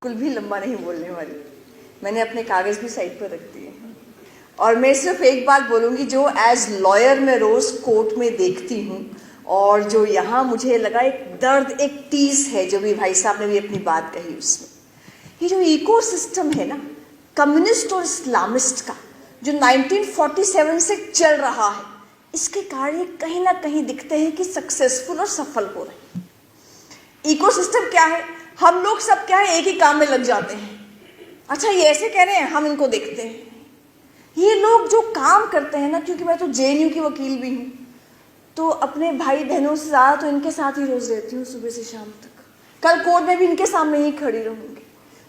कुल भी लंबा नहीं बोलने वाली। मैंने अपने कागज भी साइड पर रख दिए हैं और मैं सिर्फ एक बात बोलूँगी जो एज लॉयर मैं रोज़ कोर्ट में देखती हूँ और जो यहाँ मुझे लगा एक दर्द, एक टीस है जो भी भाई साहब ने भी अपनी बात कही उसमें। ये जो इको सिस्टम है ना कम्युनिस्ट और इस्लामिस्ट का, जो 1947 से चल रहा है, इसके कार्य कहीं ना कहीं दिखते हैं कि सक्सेसफुल और सफल हो रहे हैं। इको सिस्टम क्या है? हम लोग सब क्या है, एक ही काम में लग जाते हैं। अच्छा ये ऐसे कह रहे हैं, हम इनको देखते हैं। ये लोग जो काम करते हैं ना, क्योंकि मैं तो जेएनयू की वकील भी हूँ, तो अपने भाई बहनों से ज़्यादा तो इनके साथ ही रोज़ रहती हूँ सुबह से शाम तक। कल कोर्ट में भी इनके सामने ही खड़ी रहूँगी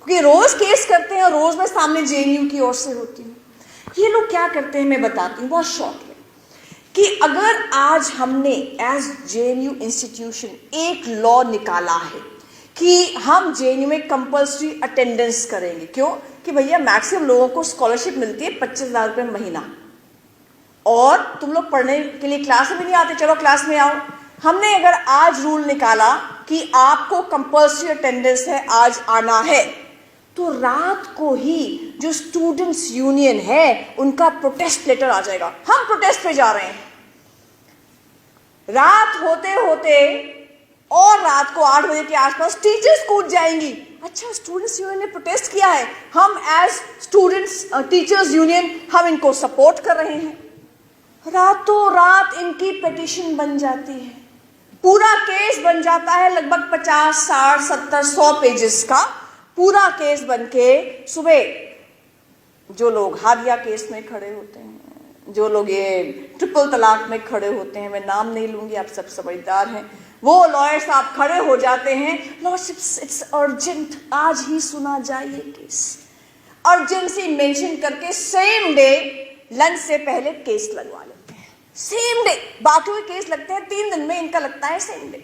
क्योंकि रोज़ केस करते हैं और रोज़ मैं सामने जेएनयू की ओर से होती हूँ। ये लोग क्या करते हैं मैं बताती हूँ बहुत शॉर्ट में, कि अगर आज हमने एज जेएनयू इंस्टीट्यूशन एक लॉ निकाला है कि हम जेएनयू में कंपल्सरी अटेंडेंस करेंगे। क्यों? कि भैया मैक्सिमम लोगों को स्कॉलरशिप मिलती है 25,000 रुपये महीना और तुम लोग पढ़ने के लिए क्लास में नहीं आते, चलो क्लास में आओ। हमने अगर आज रूल निकाला कि आपको कंपल्सरी अटेंडेंस है, आज आना है, तो रात को ही जो स्टूडेंट्स यूनियन है उनका प्रोटेस्ट लेटर आ जाएगा, हम प्रोटेस्ट पे जा रहे हैं। रात होते होते और रात को 8 बजे के आसपास टीचर्स कूद जाएंगी। अच्छा स्टूडेंट्स यूनियन ने प्रोटेस्ट किया है, हम एज स्टूडेंट्स टीचर्स यूनियन हम इनको सपोर्ट कर रहे हैं। रातों रात इनकी पिटीशन बन जाती है, पूरा केस बन जाता है, लगभग 50, 60, 70, 100 पेजेस का पूरा केस बनके सुबह जो लोग हादिया केस में खड़े होते हैं, जो लोग ये ट्रिपल तलाक में खड़े होते हैं, मैं नाम नहीं लूंगी, आप सब समझदार हैं, वो लॉयर साहब खड़े हो जाते हैं, लॉर्डशिप्स इट्स अर्जेंट, आज ही सुना जाए ये केस। अर्जेंसी मेंशन करके सेम डे लंच से पहले केस लगवा लेते हैं, सेम डे। बाकी के केस लगते हैं 3 दिन में, इनका लगता है सेम डे।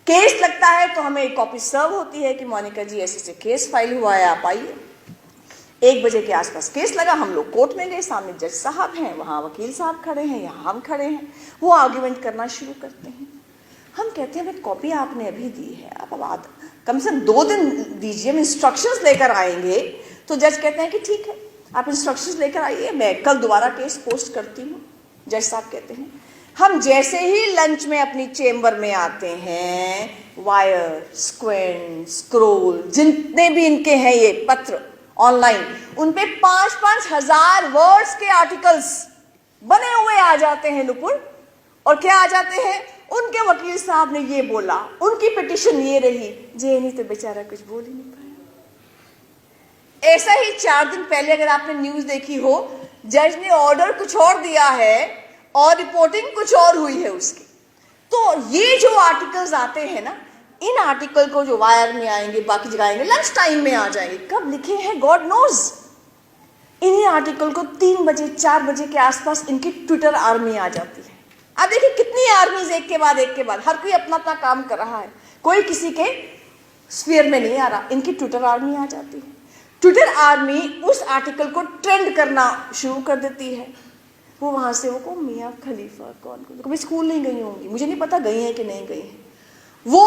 केस लगता है तो हमें एक कॉपी सर्व होती है कि मोनिका जी ऐसे से केस फाइल हुआ है, आप आइए। 1 बजे के आसपास केस लगा, हम लोग कोर्ट में गए, सामने जज साहब हैं, वहाँ वकील साहब खड़े हैं, यहाँ हम खड़े हैं, वो आर्ग्यूमेंट करना शुरू करते हैं। हम कहते हैं भाई कॉपी आपने अभी दी है, आप अब कम से कम 2 दिन दीजिए, हम इंस्ट्रक्शंस लेकर आएंगे। तो जज कहते हैं कि ठीक है आप इंस्ट्रक्शंस लेकर आइए, मैं कल दोबारा केस पोस्ट करती हूँ। जज साहब कहते हैं, हम जैसे ही लंच में अपनी चेम्बर में आते हैं, वायर, स्क्वेंट, स्क्रोल, जितने भी इनके हैं ये पत्र ऑनलाइन, उन पे 5-5 हजार वर्ड्स के आर्टिकल्स बने हुए आ जाते हैं नुपुर। और क्या आ जाते हैं? उनके वकील साहब ने ये बोला, उनकी पिटीशन ये रही, जेएनयू तो बेचारा कुछ बोल ही नहीं पाया। ऐसा ही 4 दिन पहले अगर आपने न्यूज देखी हो, जज ने ऑर्डर कुछ और दिया है और रिपोर्टिंग कुछ और हुई है उसकी। तो ये जो आर्टिकल्स आते हैं ना, इन आर्टिकल को जो वायर में आएंगे, बाकी जगह आएंगे, लंच टाइम में आ जाएंगे, कब लिखे हैं गॉड नोज। इन्हीं आर्टिकल को 3 बजे 4 बजे के आसपास इनकी ट्विटर आर्मी आ जाती है। अब देखिए कितनी आर्मीज एक के बाद हर कोई अपना अपना काम कर रहा है, कोई किसी के स्फीयर में नहीं आ रहा, इनकी ट्विटर आर्मी आ जाती है। ट्विटर आर्मी उस आर्टिकल को ट्रेंड करना शुरू कर देती है। वो वहां से वो मियाँ खलीफा कौन कभी स्कूल नहीं गई होंगी, मुझे नहीं पता गई हैं कि नहीं गई हैं, वो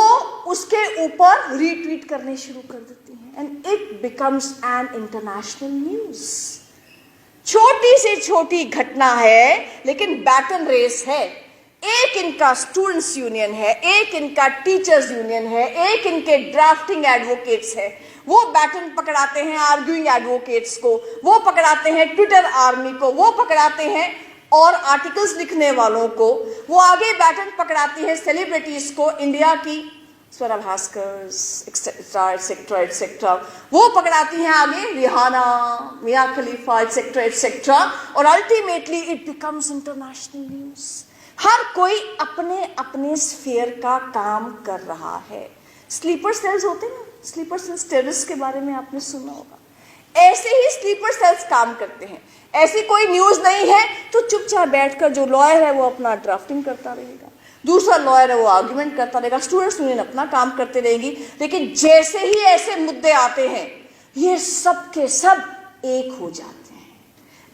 उसके ऊपर रीट्वीट करने शुरू कर देती हैं and it becomes an international news. छोटी से छोटी घटना है लेकिन बैटन रेस है। एक इनका स्टूडेंट्स यूनियन है, एक इनका टीचर्स यूनियन है, एक इनके ड्राफ्टिंग एडवोकेट्स है, वो बैटन पकड़ाते हैं आर्ग्यूइंग एडवोकेट्स को, वो पकड़ाते हैं ट्विटर आर्मी को, वो पकड़ाते हैं और आर्टिकल्स लिखने वालों को, वो आगे बैटन पकड़ाती है सेलिब्रिटीज को, इंडिया की Swara Bhaskar etcetera etcetera etcetera, वो पकड़ाती हैं आगे Rihanna, Mia Khalifa etcetera etcetera, और ultimately it becomes international news. हर कोई अपने अपने स्फीयर का काम कर रहा है। स्लीपर सेल्स होते हैं ना, स्लीपर सेल्स टेररिस्ट के बारे में आपने सुना होगा, ऐसे ही स्लीपर सेल्स काम करते हैं। ऐसी कोई न्यूज नहीं है तो चुपचाप बैठकर जो लॉयर है वो अपना ड्राफ्टिंग करता रहेगा, दूसरा लॉयर है वो आर्ग्यूमेंट करता रहेगा, स्टूडेंट्स यूनियन अपना काम करते रहेंगी। लेकिन जैसे ही ऐसे मुद्दे आते हैं ये सब के सब एक हो जाते हैं।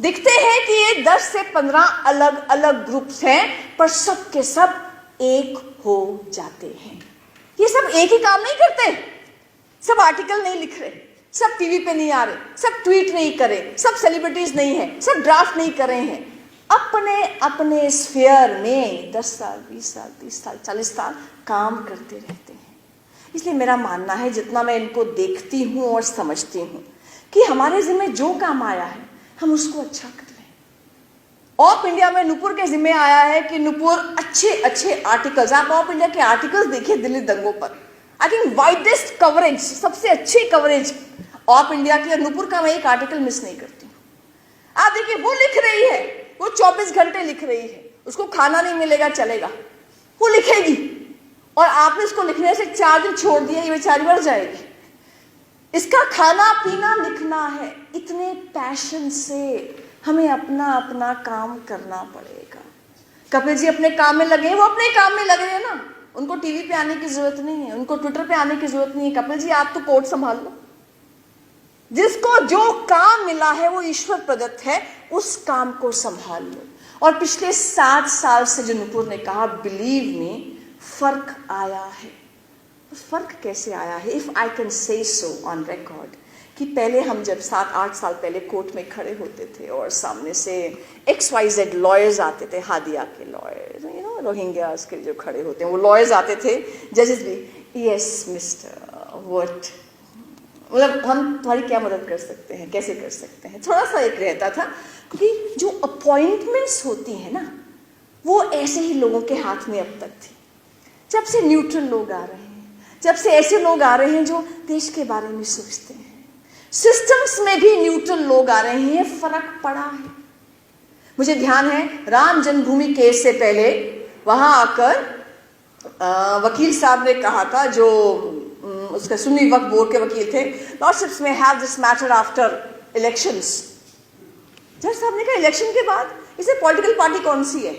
दिखते हैं कि ये 10 से 15 अलग अलग ग्रुप्स हैं पर सब के सब एक हो जाते हैं। ये सब एक ही काम नहीं करते, सब आर्टिकल नहीं लिख रहे, सब टीवी पे नहीं आ रहे, सब ट्वीट नहीं कर रहे, सब सेलिब्रिटीज नहीं है, सब ड्राफ्ट नहीं कर रहे हैं, अपने अपने स्फीयर में 10 साल 20 साल 30 साल 40 साल काम करते रहते हैं। इसलिए मेरा मानना है, जितना मैं इनको देखती हूँ और समझती हूँ, कि हमारे जिम्मे जो काम आया है हम उसको अच्छा कर लें। ऑफ इंडिया में नुपुर के जिम्मे आया है कि नुपुर अच्छे अच्छे आर्टिकल्स, आप ऑफ इंडिया के आर्टिकल्स देखिए दिल्ली दंगों पर, आई थिंक वाइडेस्ट कवरेज, सबसे अच्छी कवरेज ऑफ इंडिया की, और नुपुर का मैं एक आर्टिकल मिस नहीं करती हूँ। आप देखिए, वो लिख रही है, वो 24 घंटे लिख रही है, उसको खाना नहीं मिलेगा चलेगा, वो लिखेगी, और आपने इसको लिखने से 4 दिन छोड़ दिया, ये बेचारी मर जाएगी। इसका खाना पीना लिखना है, इतने पैशन से हमें अपना अपना काम करना पड़ेगा। कपिल जी अपने काम में लगे हैं, वो अपने काम में लगे हैं ना, उनको टीवी पे आने की जरूरत नहीं है, उनको ट्विटर पे आने की जरूरत नहीं है। कपिल जी आप तो कोर्ट संभाल लो, जिसको जो काम मिला है वो ईश्वर प्रदत्त है, उस काम को संभाल लो। और पिछले 7 साल से जो नुपुर ने कहा, बिलीव मी, फर्क आया है। फर्क कैसे आया है? If I can say so on record, कि पहले हम जब 7-8 साल पहले कोर्ट में खड़े होते थे और सामने से XYZ लॉयर्स आते थे, हादिया के लॉयर्स, यू नो, रोहिंग्यास के जो खड़े होते हैं वो लॉयर्स आते थे, जजेस भी, यस मिस्टर व्हाट, मतलब हम तुम्हारी क्या मदद कर सकते हैं, कैसे कर सकते हैं, थोड़ा सा एक रहता था। क्योंकि जो अपॉइंटमेंट्स होती हैं ना, वो ऐसे ही लोगों के हाथ में अब तक थी। जब से न्यूट्रल लोग आ रहे हैं, जब से ऐसे लोग आ रहे हैं जो देश के बारे में सोचते हैं, सिस्टम्स में भी न्यूट्रल लोग आ रहे हैं, फर्क पड़ा है। मुझे ध्यान है, राम जन्मभूमि केस से पहले वहां आकर वकील साहब ने कहा था, जो उसका सुन्नी वक्फ बोर्ड के वकील थे, लॉर्डशिप्स में have this matter after elections. जज साहब ने कहा, इलेक्शन के बाद इसे पॉलिटिकल पार्टी कौन सी है?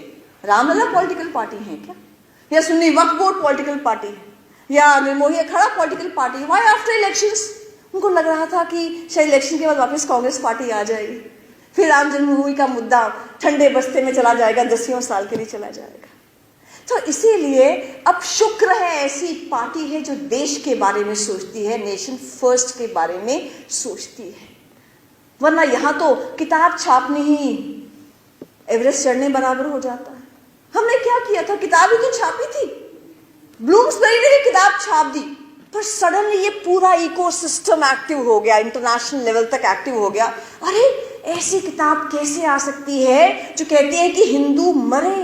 रामलला पॉलिटिकल पार्टी है क्या, या सुन्नी वक्फ बोर्ड पॉलिटिकल पार्टी है, या निर्मोही अखाड़ा पॉलिटिकल पार्टी है? Why after elections? उनको लग रहा था कि शायद इलेक्शन के बाद वापस कांग्रेस पार्टी आ जाएगी, फिर राम जन्मभूमि का मुद्दा ठंडे बस्ते में चला जाएगा, 10 साल के लिए चला जाएगा। तो इसीलिए अब शुक्र है ऐसी पार्टी है जो देश के बारे में सोचती है, नेशन फर्स्ट के बारे में सोचती है। वरना यहां तो किताब छापनी ही एवरेस्ट चढ़ने बराबर हो जाता है। हमने क्या किया था, किताब ही तो छापी थी, ब्लूम्सबेरी ने किताब छाप दी, पर सडनली ये पूरा इकोसिस्टम एक्टिव हो गया, इंटरनेशनल लेवल तक एक्टिव हो गया। अरे ऐसी किताब कैसे आ सकती है जो कहती है कि हिंदू मरे,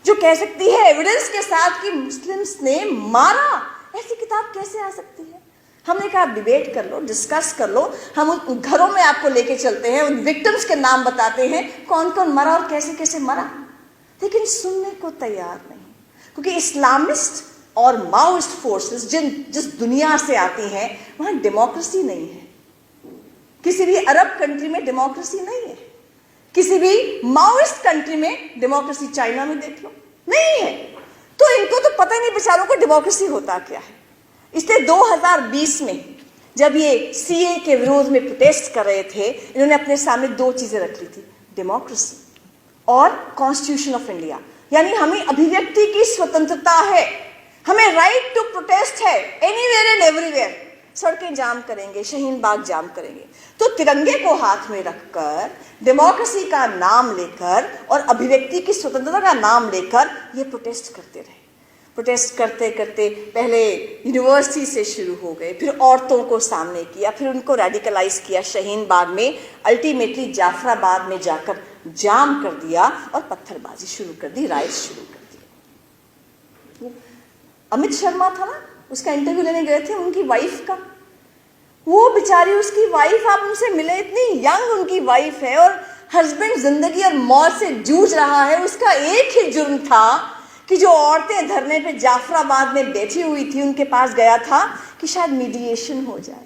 जो कह सकती है एविडेंस के साथ कि मुस्लिम्स ने मारा? ऐसी किताब कैसे आ सकती है? हमने कहा डिबेट कर लो, डिस्कस कर लो, हम उन घरों में आपको लेके चलते हैं, उन विक्टिम्स के नाम बताते हैं, कौन कौन मरा और कैसे कैसे मरा। लेकिन सुनने को तैयार नहीं, क्योंकि इस्लामिस्ट और माओइस्ट फोर्सेस जिस दुनिया से आती हैं, वहां डेमोक्रेसी नहीं है। किसी भी अरब कंट्री में डेमोक्रेसी नहीं है, किसी भी माओइस्ट कंट्री में डेमोक्रेसी, चाइना में देख लो, नहीं है। तो इनको तो पता ही नहीं बेचारों को डेमोक्रेसी होता क्या है। इसलिए 2020 में जब ये CA के विरोध में प्रोटेस्ट कर रहे थे, इन्होंने अपने सामने 2 चीजें रख ली थी, डेमोक्रेसी और कॉन्स्टिट्यूशन ऑफ इंडिया। यानी हमें अभिव्यक्ति की स्वतंत्रता है, हमें राइट टू प्रोटेस्ट है, एनीवेयर एंड एवरीवेयर। सड़कें जाम करेंगे, शाहीन बाग जाम करेंगे। तो तिरंगे को हाथ में रखकर, डेमोक्रेसी का नाम लेकर और अभिव्यक्ति की स्वतंत्रता का नाम लेकर ये प्रोटेस्ट करते रहे। प्रोटेस्ट करते करते पहले यूनिवर्सिटी से शुरू हो गए, फिर औरतों को सामने किया, फिर उनको रेडिकलाइज किया शाहीन बाग में, अल्टीमेटली जाफराबाद में जाकर जाम कर दिया और पत्थरबाजी शुरू कर दी, राइट शुरू कर दी। अमित शर्मा था ना, उसका इंटरव्यू लेने गए थे उनकी वाइफ का, वो बेचारी, उसकी वाइफ, आप उनसे मिले, इतनी यंग उनकी वाइफ है और हस्बैंड जिंदगी और मौत से जूझ रहा है। उसका एक ही जुर्म था कि जो औरतें धरने पे जाफराबाद में बैठी हुई थी, उनके पास गया था कि शायद मीडिएशन हो जाए,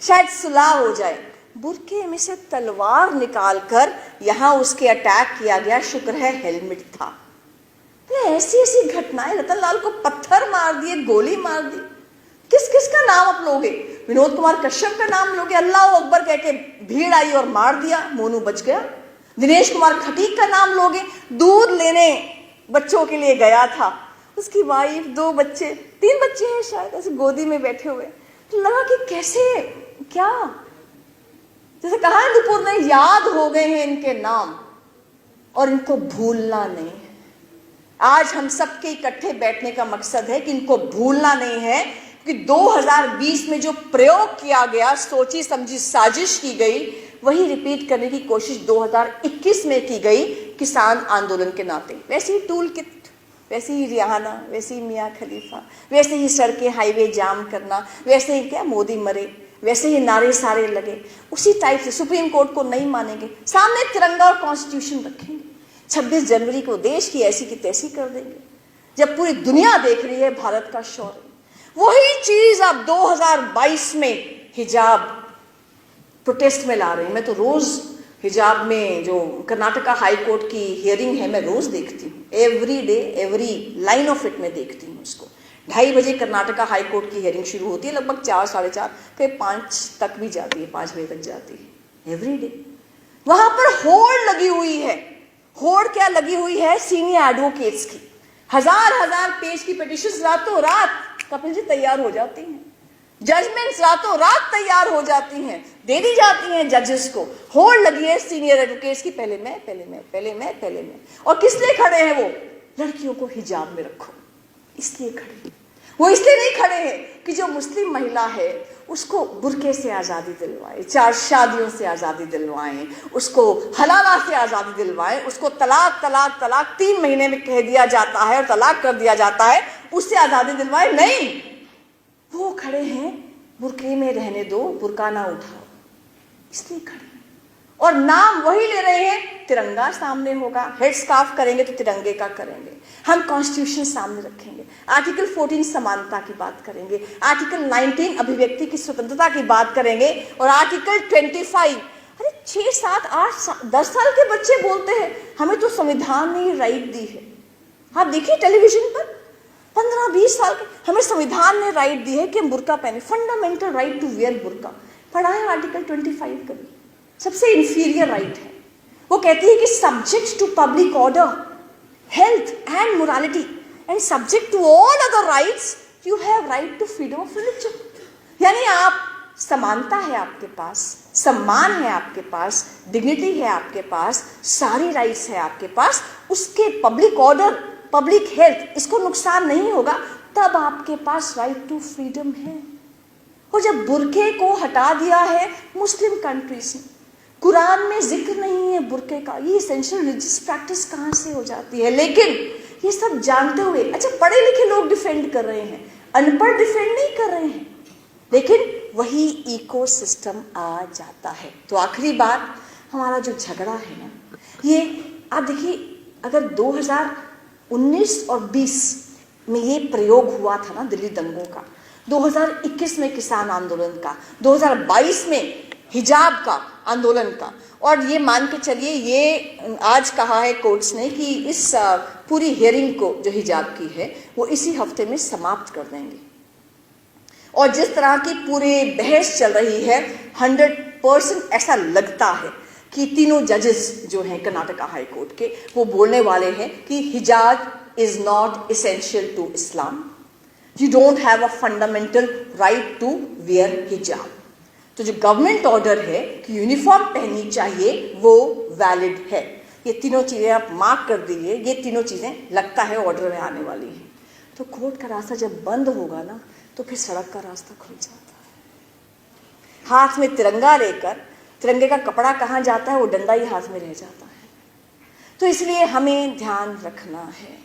शायद सुलह हो जाए। बुरके में से तलवार निकालकर यहां उसके अटैक किया गया, शुक्र है हेलमेट था। ऐसी ऐसी घटनाएं, रतन लाल को पत्थर मार दिए, गोली मार दी, किस किस का नाम आप लोगे? विनोद कुमार कश्यप का नाम लोगे, अल्लाह अकबर कह के भीड़ आई और मार दिया, मोनू बच गया। दिनेश कुमार खटीक का नाम लोगे, दूध लेने बच्चों के लिए गया था, उसकी वाइफ, 2 बच्चे, 3 बच्चे हैं शायद, ऐसे गोदी में बैठे हुए, तो लगा कि कैसे, क्या, जैसे कहा नुपुर ने, याद हो गए हैं इनके नाम और इनको भूलना नहीं है। आज हम सबके इकट्ठे बैठने का मकसद है कि इनको भूलना नहीं है, कि 2020 में जो प्रयोग किया गया, सोची समझी साजिश की गई, वही रिपीट करने की कोशिश 2021 में की गई किसान आंदोलन के नाते। वैसे ही टूल किट, वैसे ही रिहाना, वैसे ही मियाँ खलीफा, वैसे ही सड़कें हाईवे जाम करना, वैसे ही क्या मोदी मरे, वैसे ही नारे सारे लगे, उसी टाइप से सुप्रीम कोर्ट को नहीं मानेंगे, सामने तिरंगा और कॉन्स्टिट्यूशन रखेंगे, 26 जनवरी को देश की ऐसी की तैसी कर देंगे, जब पूरी दुनिया देख रही है भारत का शौर्य। वही चीज अब 2022 में हिजाब प्रोटेस्ट में ला रहे हैं। मैं तो रोज हिजाब में जो कर्नाटका हाई कोर्ट की हियरिंग है, मैं रोज देखती हूँ, every day, every line of it में देखती हूँ उसको। 2:30 बजे कर्नाटका हाई कोर्ट की हियरिंग शुरू होती है, लगभग 4, 4:30, फिर 5 तक भी जाती है, 5 बजे तक जाती है, एवरी डे। वहां पर होड़ लगी हुई है। होड़ क्या लगी हुई है? सीनियर एडवोकेट्स की हजार पेज की पिटिशंस रातों रात कपिल जी तैयार हो जाती हैं, जजमेंट्स रातों रात तैयार हो जाती हैं, दे दी जाती हैं जजेस को। होड़ लगी है सीनियर एडवोकेट्स की, पहले मैं। और किस लिए खड़े हैं वो? लड़कियों को हिजाब में रखो, इसलिए खड़े हैं। वो इसलिए नहीं खड़े हैं कि जो मुस्लिम महिला है उसको बुर्के से आजादी दिलवाए, 4 शादियों से आजादी दिलवाएं, उसको हलाला से आजादी दिलवाएं, उसको तलाक 3 महीने में कह दिया जाता है और तलाक कर दिया जाता है, उससे आजादी दिलवाए। नहीं, वो खड़े हैं बुर्के में रहने दो, बुर्का ना उठाओ, इसलिए खड़े हैं। और नाम वही ले रहे हैं, तिरंगा सामने होगा, हेड स्कार्फ करेंगे तो तिरंगे का करेंगे, हम कॉन्स्टिट्यूशन सामने रखेंगे, आर्टिकल 14 समानता की बात करेंगे, आर्टिकल 19 अभिव्यक्ति की स्वतंत्रता की बात करेंगे, और आर्टिकल 25, अरे 6, 7, 8, 10 साल के बच्चे बोलते हैं हमें तो संविधान ने राइट दी है। आप देखिए टेलीविजन पर 15-20 साल के, हमें संविधान ने राइट दी है कि हम बुर्का पहने, फंडामेंटल राइट टू वियर बुर्का। पढ़ा है आर्टिकल 25 कभी? सबसे इंफीरियर राइट है। वो कहती है कि subject to public order, health and morality and subject to all other rights, you have right to freedom of religion. यानी आप, समानता है आपके पास, सम्मान है आपके पास, डिग्निटी है आपके पास, सारी राइट्स है आपके पास, उसके पब्लिक ऑर्डर, पब्लिक हेल्थ, इसको नुकसान नहीं होगा, तब आपके पास राइट टू फ्रीडम है। और जब बुर्के को हटा दिया है मुस्लिम कंट्रीज ने, कुरान में जिक्र नहीं है बुर्के का, ये एसेंशियल रिलीजियस प्रैक्टिस कहाँ से हो जाती है? लेकिन ये सब जानते हुए, अच्छा पढ़े लिखे लोग डिफेंड कर रहे हैं, अनपढ़ डिफेंड नहीं कर रहे हैं, लेकिन वही इकोसिस्टम आ जाता है। तो आखिरी बात, हमारा जो झगड़ा है ना, ये आप देखिए, अगर 2019 और 20 में ये प्रयोग हुआ था ना दिल्ली दंगों का, 2021 में किसान आंदोलन का, 2022 में हिजाब का आंदोलन का, और ये मान के चलिए, ये आज कहा है कोर्ट्स ने कि इस पूरी हियरिंग को जो हिजाब की है वो इसी हफ्ते में समाप्त कर देंगे। और जिस तरह की पूरी बहस चल रही है, 100% ऐसा लगता है कि तीनों जजेस जो हैं कर्नाटका हाई कोर्ट के, वो बोलने वाले हैं कि hijab is not essential to Islam, you don't have a fundamental right to wear hijab. तो जो गवर्नमेंट ऑर्डर है कि यूनिफॉर्म पहननी चाहिए, वो वैलिड है। ये तीनों चीजें आप मार्क कर दीजिए, ये तीनों चीजें लगता है ऑर्डर में आने वाली हैं। तो कोर्ट का रास्ता जब बंद होगा ना, तो फिर सड़क का रास्ता खुल जाता है। हाथ में तिरंगा लेकर, तिरंगे का कपड़ा कहाँ जाता है, वो डंडा ही हाथ में रह जाता है। तो इसलिए हमें ध्यान रखना है,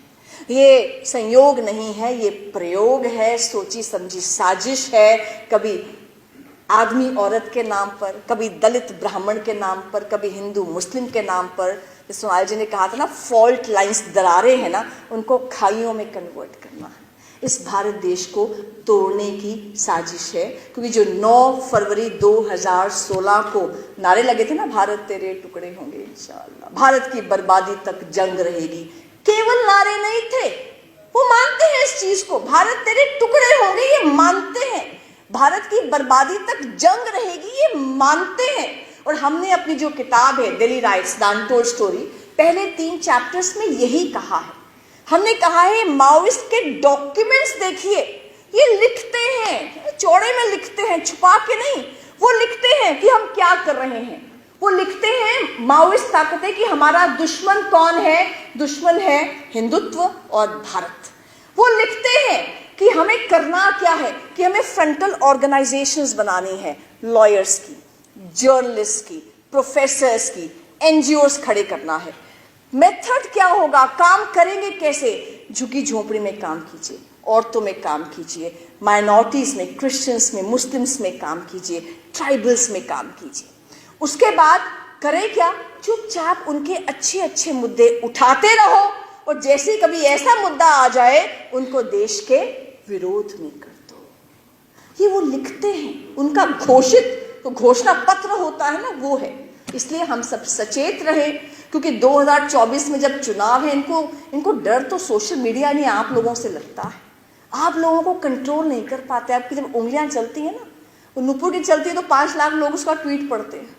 ये संयोग नहीं है, ये प्रयोग है, सोची समझी साजिश है, कभी आदमी औरत के नाम पर, कभी दलित ब्राह्मण के नाम पर, कभी हिंदू मुस्लिम के नाम पर। सोनाल जी ने कहा था ना, फॉल्ट लाइंस, दरारें हैं ना, उनको खाइयों में कन्वर्ट करना है। इस भारत देश को तोड़ने की साजिश है, क्योंकि जो 9 फरवरी 2016 को नारे लगे थे ना, भारत तेरे टुकड़े होंगे इंशाअल्लाह, भारत की बर्बादी तक जंग रहेगी, केवल नारे नहीं थे, वो मानते हैं इस चीज को, भारत तेरे टुकड़े होंगे, ये मानते हैं, भारत की बर्बादी तक जंग रहेगी, ये मानते हैं। और हमने अपनी जो किताब है Delhi rights the untold story, पहले 3 चैप्टर्स में यही कहा है। हमने कहा है माओइस्ट के डॉक्यूमेंट्स देखिए, ये लिखते हैं, चौड़े में लिखते हैं, छुपा के नहीं। वो लिखते हैं कि हम क्या कर रहे हैं। वो लिखते हैं, माओइस्ट ताकतें, कि हमारा दुश्मन कौन है। दुश्मन है हिंदुत्व और भारत। वो लिखते हैं कि हमें करना क्या है, कि हमें फ्रंटल ऑर्गेनाइजेशंस बनानी है, लॉयर्स की, जर्नलिस्ट की, प्रोफेसर्स की, एनजीओस खड़े करना है। मेथड क्या होगा, काम करेंगे कैसे? झुकी झोपड़ी में काम कीजिए, औरतों में काम कीजिए, माइनॉरिटीज में, क्रिश्चियंस में, मुस्लिम्स में काम कीजिए, ट्राइबल्स में काम कीजिए। उसके बाद करें क्या, चुपचाप उनके अच्छे अच्छे मुद्दे उठाते रहो, और जैसे कभी ऐसा मुद्दा आ जाए उनको देश के विरोध में कर दो। ये वो लिखते हैं, उनका घोषित तो घोषणा पत्र होता है ना, वो है। इसलिए हम सब सचेत रहे, क्योंकि 2024 में जब चुनाव है, इनको डर तो सोशल मीडिया नहीं, आप लोगों से लगता है। आप लोगों को कंट्रोल नहीं कर पाते। आपकी जब उंगलियां चलती है ना, वो नुपुर की चलती है तो 5 लाख लोग उसका ट्वीट पढ़ते हैं,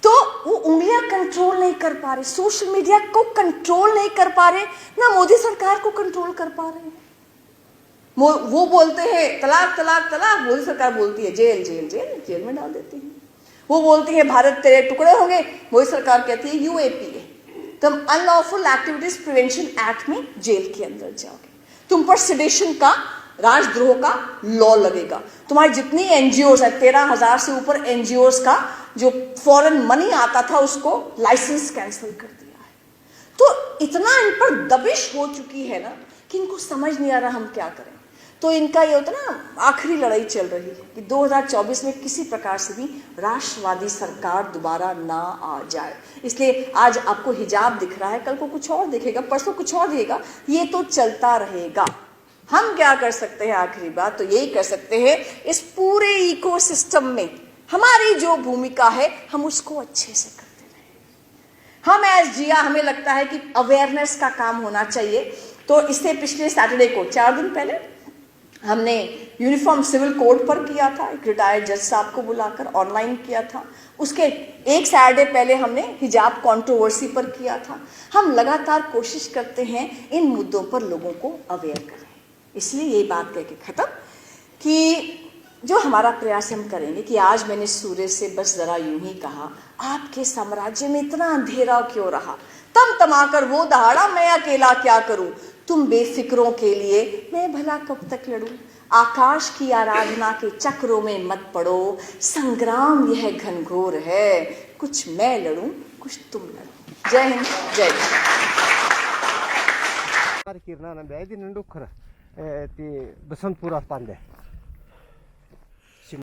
तो वो उंगलियां कंट्रोल नहीं कर पा रहे, सोशल मीडिया को कंट्रोल नहीं कर पा रहे, ना मोदी सरकार को कंट्रोल कर पा रहे हैं। वो बोलते हैं तलाक तलाक तलाक, मोदी सरकार बोलती है जेल जेल जेल, जेल में डाल देती है। वो बोलती है भारत तेरे टुकड़े होंगे, मोदी सरकार कहती है यूएपीए, तुम अनलॉफुल एक्टिविटीज प्रिवेंशन एक्ट में जेल के अंदर जाओगे, तुम पर सेडेशन का, राजद्रोह का लॉ लगेगा, तुम्हारी जितनी एनजीओस है, 13,000 से ऊपर एनजीओस का जो फॉरेन मनी आता था उसको लाइसेंस कैंसिल कर दिया है। तो इतना इन पर दबिश हो चुकी है ना कि इनको समझ नहीं आ रहा हम क्या करें। तो इनका ये होता ना, आखिरी लड़ाई चल रही है कि 2024 में किसी प्रकार से भी राष्ट्रवादी सरकार दोबारा ना आ जाए। इसलिए आज आपको हिजाब दिख रहा है, कल को कुछ और दिखेगा, परसों कुछ और दिखेगा, ये तो चलता रहेगा। हम क्या कर सकते हैं, आखिरी बात तो यही कर सकते हैं, इस पूरे इकोसिस्टम में हमारी जो भूमिका है हम उसको अच्छे से करते रहें। हम एज जिया, हमें लगता है कि अवेयरनेस का काम होना चाहिए। तो इससे पिछले सैटरडे को, 4 दिन पहले, हमने यूनिफॉर्म सिविल कोड पर किया था, एक रिटायर्ड जज साहब को बुलाकर ऑनलाइन किया था। उसके एक सैटरडे पहले हमने हिजाब कंट्रोवर्सी पर किया था। हम लगातार कोशिश करते हैं इन मुद्दों पर लोगों को अवेयर करें। इसलिए ये बात कह के खत्म कि जो हमारा प्रयास हम करेंगे कि आज मैंने सूर्य से बस जरा यूं ही कहा, आपके साम्राज्य में इतना अंधेरा क्यों रहा, तम तमाकर वो दहाड़ा, मैं अकेला क्या करूं, तुम बेफिक्रों के लिए मैं भला कब तक लड़ूं, आकाश की आराधना के चक्रों में मत पड़ो, संग्राम यह घनघोर है, कुछ मैं लड़ूं कुछ तुम लड़ो। जय हिंद, जय किरणा ती बसंतपुरात बांधे